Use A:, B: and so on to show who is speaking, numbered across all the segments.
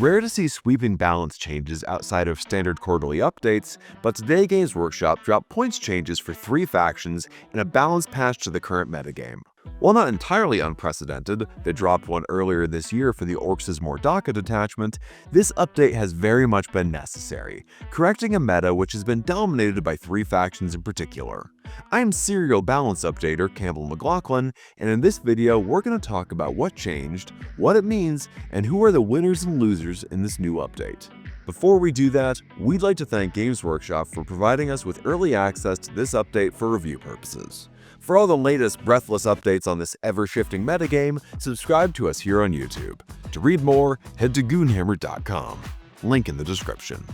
A: rare to see sweeping balance changes outside of standard quarterly updates, but today Games Workshop dropped points changes for 3 factions and a balance patch to the current metagame. While not entirely unprecedented, they dropped one earlier this year for the Orcs' Mordaka detachment, this update has very much been necessary, correcting a meta which has been dominated by 3 factions in particular. I am Serial Balance Updater Campbell McLaughlin, and in this video we're going to talk about what changed, what it means, and who are the winners and losers in this new update. Before we do that, we'd like to thank Games Workshop for providing us with early access to this update for review purposes. For all the latest breathless updates on this ever-shifting metagame, subscribe to us here on YouTube. To read more, head to Goonhammer.com. Link in the description.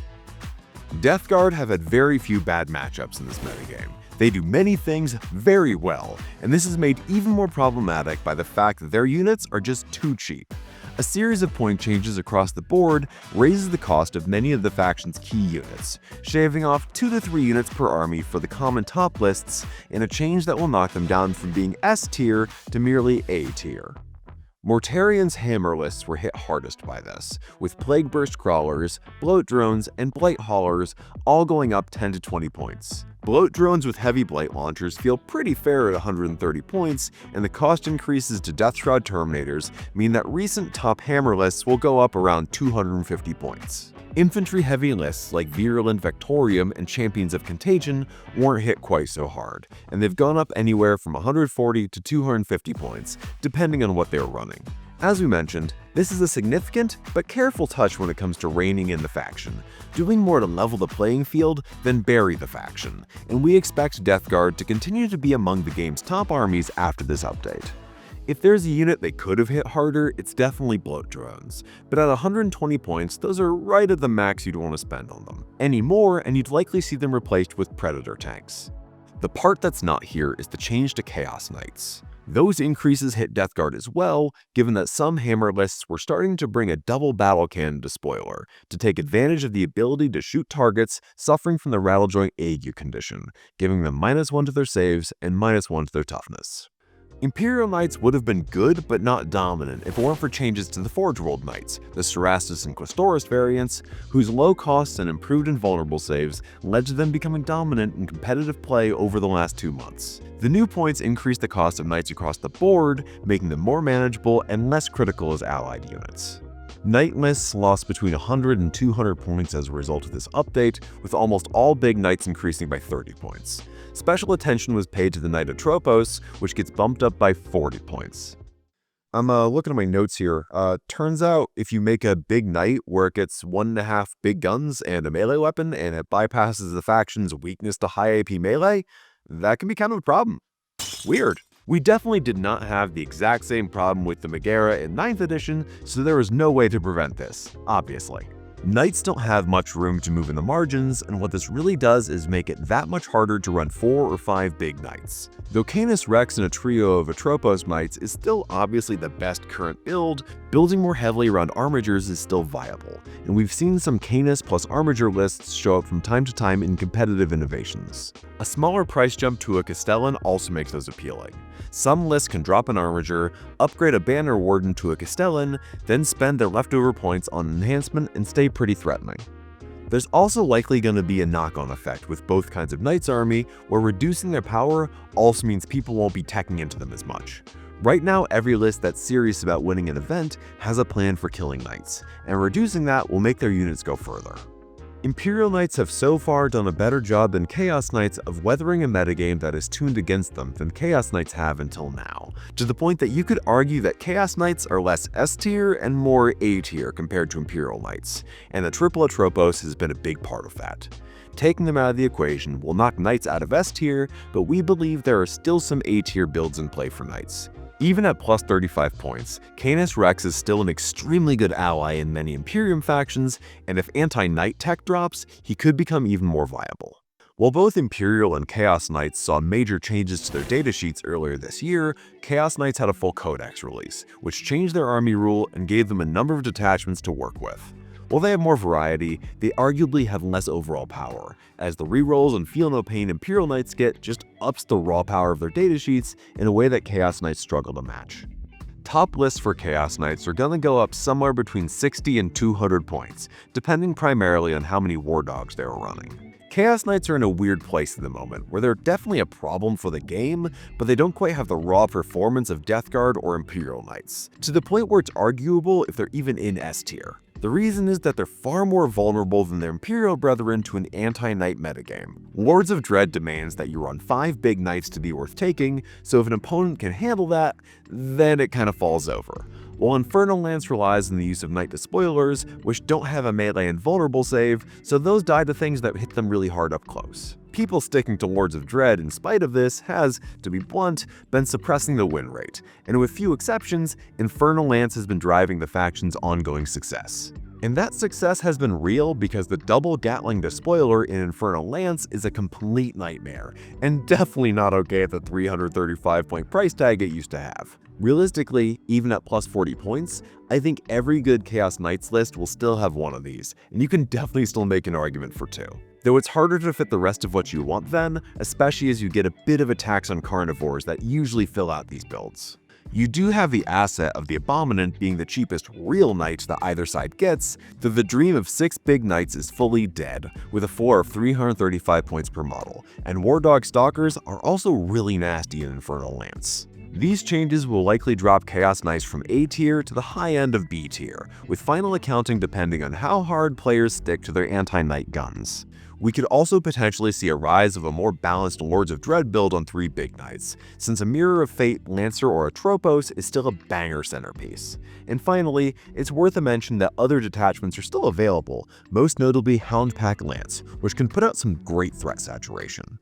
A: Death Guard have had very few bad matchups in this metagame. They do many things very well, and this is made even more problematic by the fact that their units are just too cheap. A series of point changes across the board raises the cost of many of the faction's key units, shaving off 2 to 3 units per army for the common top lists in a change that will knock them down from being S tier to merely A tier. Mortarian's hammer lists were hit hardest by this, with Plague Burst Crawlers, Bloat Drones, and Blight Haulers all going up 10 to 20 points. Bloat Drones with heavy Blight launchers feel pretty fair at 130 points, and the cost increases to Death Shroud Terminators mean that recent top hammer lists will go up around 250 points. Infantry heavy lists like Virulent Vectorium and Champions of Contagion weren't hit quite so hard, and they've gone up anywhere from 140 to 250 points, depending on what they're running. As we mentioned, this is a significant but careful touch when it comes to reining in the faction, doing more to level the playing field than bury the faction, and we expect Death Guard to continue to be among the game's top armies after this update. If there's a unit they could have hit harder, it's definitely Bloat Drones, but at 120 points, those are right at the max you'd want to spend on them. Any more, and you'd likely see them replaced with Predator tanks. The part that's not here is the change to Chaos Knights. Those increases hit Death Guard as well, given that some hammer lists were starting to bring a double battle cannon to Spoiler, to take advantage of the ability to shoot targets suffering from the Rattlejoint Ague condition, giving them -1 to their saves and -1 to their toughness. Imperial Knights would have been good but not dominant if it weren't for changes to the Forge World Knights, the Cerastus and Questoris variants, whose low costs and improved invulnerable saves led to them becoming dominant in competitive play over the last 2 months. The new points increased the cost of Knights across the board, making them more manageable and less critical as allied units. Knight lists lost between 100 and 200 points as a result of this update, with almost all big Knights increasing by 30 points. Special attention was paid to the Knight of Tropos, which gets bumped up by 40 points. I'm looking at my notes here. Turns out if you make a big Knight where it gets 1.5 big guns and a melee weapon and it bypasses the faction's weakness to high AP melee, that can be kind of a problem. Weird. We definitely did not have the exact same problem with the Megara in 9th edition, so there was no way to prevent this, obviously. Knights don't have much room to move in the margins, and what this really does is make it that much harder to run 4 or 5 big Knights. Though Canis Rex in a trio of Atropos Knights is still obviously the best current build, building more heavily around Armigers is still viable, and we've seen some Canis plus Armiger lists show up from time to time in competitive innovations. A smaller price jump to a Castellan also makes those appealing. Some lists can drop an Armiger, upgrade a Banner Warden to a Castellan, then spend their leftover points on enhancement and stay pretty threatening. There's also likely going to be a knock-on effect with both kinds of Knights army, where reducing their power also means people won't be teching into them as much. Right now, every list that's serious about winning an event has a plan for killing Knights, and reducing that will make their units go further. Imperial Knights have so far done a better job than Chaos Knights of weathering a metagame that is tuned against them than Chaos Knights have until now, to the point that you could argue that Chaos Knights are less S tier and more A tier compared to Imperial Knights, and the triple Atropos has been a big part of that. Taking them out of the equation will knock Knights out of S tier, but we believe there are still some A tier builds in play for Knights. Even at plus 35 points, Canis Rex is still an extremely good ally in many Imperium factions, and if anti-Knight tech drops, he could become even more viable. While both Imperial and Chaos Knights saw major changes to their datasheets earlier this year, Chaos Knights had a full codex release, which changed their army rule and gave them a number of detachments to work with. While they have more variety, they arguably have less overall power, as the rerolls and Feel No Pain Imperial Knights get just ups the raw power of their datasheets in a way that Chaos Knights struggle to match. Top lists for Chaos Knights are gonna go up somewhere between 60 and 200 points, depending primarily on how many War Dogs they are running. Chaos Knights are in a weird place at the moment, where they're definitely a problem for the game, but they don't quite have the raw performance of Death Guard or Imperial Knights, to the point where it's arguable if they're even in S tier. The reason is that they're far more vulnerable than their Imperial brethren to an anti-Knight metagame. Lords of Dread demands that you run 5 big Knights to be worth taking, so if an opponent can handle that, then it kind of falls over. While Infernal Lance relies on the use of Knight Despoilers, which don't have a melee and vulnerable save, so those die to things that hit them really hard up close. People sticking to Lords of Dread in spite of this has, to be blunt, been suppressing the win rate, and with few exceptions, Infernal Lance has been driving the faction's ongoing success. And that success has been real because the double Gatling Despoiler in Infernal Lance is a complete nightmare, and definitely not okay at the 335 point price tag it used to have. Realistically, even at plus 40 points, I think every good Chaos Knights list will still have one of these, and you can definitely still make an argument for 2. Though it's harder to fit the rest of what you want then, especially as you get a bit of a tax on carnivores that usually fill out these builds. You do have the asset of the Abominant being the cheapest real knight that either side gets, though the dream of 6 big knights is fully dead, with a floor of 335 points per model, and War Dog Stalkers are also really nasty in Infernal Lance. These changes will likely drop Chaos Knights from A tier to the high end of B tier, with final accounting depending on how hard players stick to their anti-Knight guns. We could also potentially see a rise of a more balanced Lords of Dread build on 3 big knights, since a Mirror of Fate, Lancer, or a Tropos is still a banger centerpiece. And finally, it's worth a mention that other detachments are still available, most notably Houndpack Lance, which can put out some great threat saturation.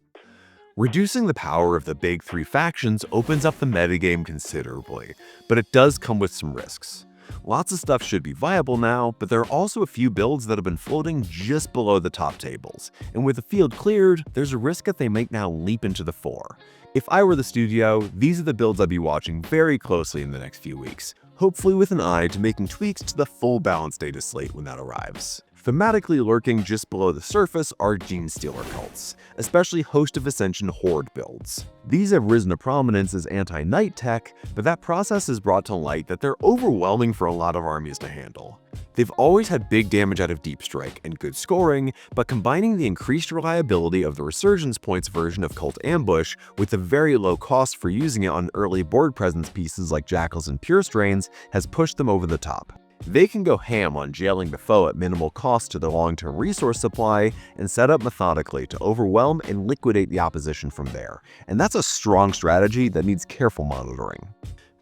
A: Reducing the power of the big 3 factions opens up the metagame considerably, but it does come with some risks. Lots of stuff should be viable now, but there are also a few builds that have been floating just below the top tables, and with the field cleared, there's a risk that they might now leap into the fore. If I were the studio, these are the builds I'd be watching very closely in the next few weeks, hopefully with an eye to making tweaks to the full balanced data slate when that arrives. Thematically lurking just below the surface are Genestealer Cults, especially Host of Ascension Horde builds. These have risen to prominence as anti-Knight tech, but that process has brought to light that they're overwhelming for a lot of armies to handle. They've always had big damage out of Deep Strike and good scoring, but combining the increased reliability of the Resurgence Points version of Cult Ambush with the very low cost for using it on early board presence pieces like Jackals and Pure Strains has pushed them over the top. They can go ham on jailing the foe at minimal cost to the long-term resource supply and set up methodically to overwhelm and liquidate the opposition from there, and that's a strong strategy that needs careful monitoring.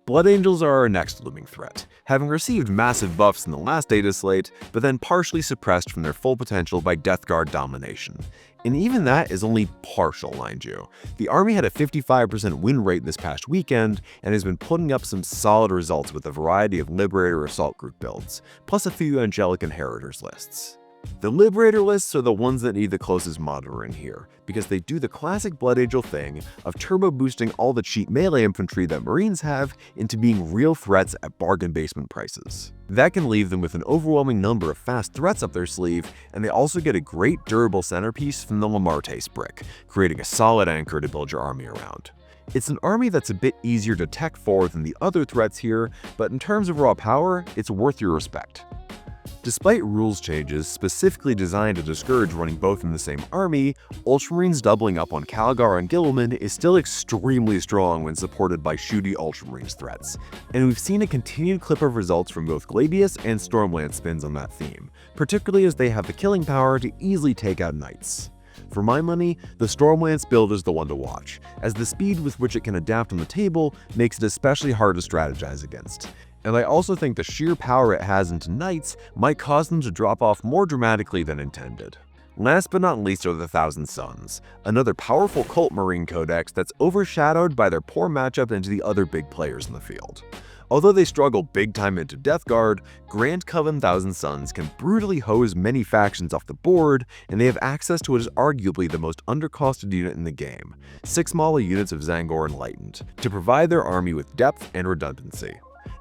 A: Blood Angels are our next looming threat, having received massive buffs in the last data slate, but then partially suppressed from their full potential by Death Guard domination. And even that is only partial, mind you. The army had a 55% win rate this past weekend and has been putting up some solid results with a variety of Liberator Assault Group builds, plus a few Angelic Inheritors lists. The Liberator lists are the ones that need the closest monitoring here, because they do the classic Blood Angel thing of turbo boosting all the cheap melee infantry that Marines have into being real threats at bargain basement prices. That can leave them with an overwhelming number of fast threats up their sleeve, and they also get a great durable centerpiece from the Lamarte's brick, creating a solid anchor to build your army around. It's an army that's a bit easier to tech for than the other threats here, but in terms of raw power, it's worth your respect. Despite rules changes specifically designed to discourage running both in the same army, Ultramarines doubling up on Calgar and Guilliman is still extremely strong when supported by shooty Ultramarines threats, and we've seen a continued clip of results from both Gladius and Stormlance spins on that theme, particularly as they have the killing power to easily take out Knights. For my money, the Stormlance build is the one to watch, as the speed with which it can adapt on the table makes it especially hard to strategize against. And I also think the sheer power it has into Knights might cause them to drop off more dramatically than intended. Last but not least are the Thousand Suns, another powerful cult Marine codex that's overshadowed by their poor matchup into the other big players in the field. Although they struggle big time into Death Guard, Grand Coven Thousand Suns can brutally hose many factions off the board, and they have access to what is arguably the most undercosted unit in the game, 6 smaller units of Zangor Enlightened, to provide their army with depth and redundancy.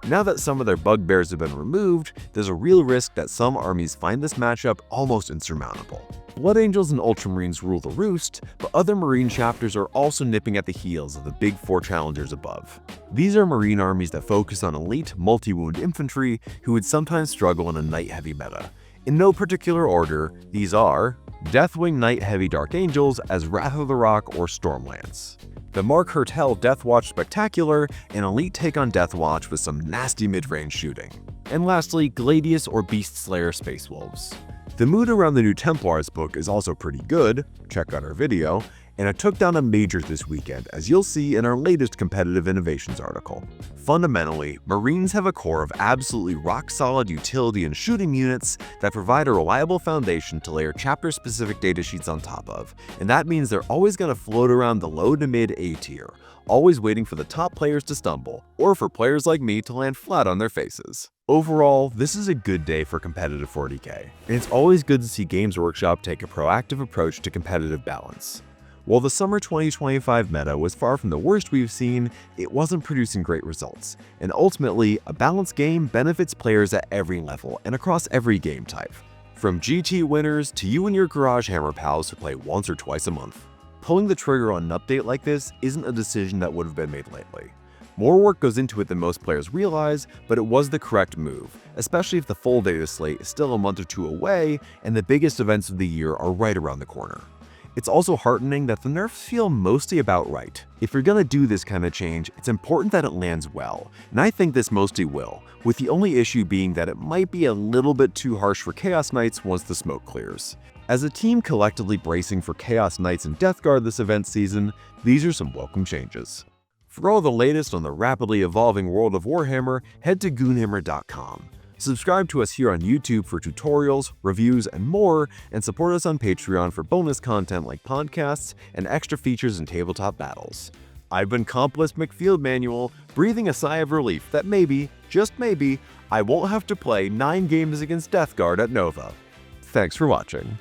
A: Now that some of their bugbears have been removed, there's a real risk that some armies find this matchup almost insurmountable. Blood Angels and Ultramarines rule the roost, but other Marine chapters are also nipping at the heels of the big four challengers above. These are Marine armies that focus on elite, multi-wound infantry who would sometimes struggle in a Knight-heavy meta. In no particular order, these are Deathwing Knight Heavy Dark Angels as Wrath of the Rock or Stormlance, the Mark Hertel Deathwatch Spectacular, an elite take on Deathwatch with some nasty mid-range shooting, and lastly, Gladius or Beast Slayer Space Wolves. The mood around the new Templars book is also pretty good, check out our video, and it took down a major this weekend, as you'll see in our latest Competitive Innovations article. Fundamentally, Marines have a core of absolutely rock-solid utility and shooting units that provide a reliable foundation to layer chapter-specific datasheets on top of, and that means they're always going to float around the low to mid A tier, always waiting for the top players to stumble, or for players like me to land flat on their faces. Overall, this is a good day for competitive 40k, and it's always good to see Games Workshop take a proactive approach to competitive balance. While the summer 2025 meta was far from the worst we've seen, it wasn't producing great results, and ultimately, a balanced game benefits players at every level and across every game type. From GT winners to you and your Garage Hammer pals who play once or twice a month. Pulling the trigger on an update like this isn't a decision that would have been made lightly. More work goes into it than most players realize, but it was the correct move, especially if the full data slate is still a month or two away and the biggest events of the year are right around the corner. It's also heartening that the nerfs feel mostly about right. If you're gonna do this kind of change, it's important that it lands well, and I think this mostly will, with the only issue being that it might be a little bit too harsh for Chaos Knights once the smoke clears. As a team collectively bracing for Chaos Knights and Death Guard this event season, these are some welcome changes. For all the latest on the rapidly evolving world of Warhammer, head to Goonhammer.com. Subscribe to us here on YouTube for tutorials, reviews, and more, and support us on Patreon for bonus content like podcasts and extra features and tabletop battles. I've been Compilus McField Manual, breathing a sigh of relief that maybe, just maybe, I won't have to play 9 games against Death Guard at Nova. Thanks for watching.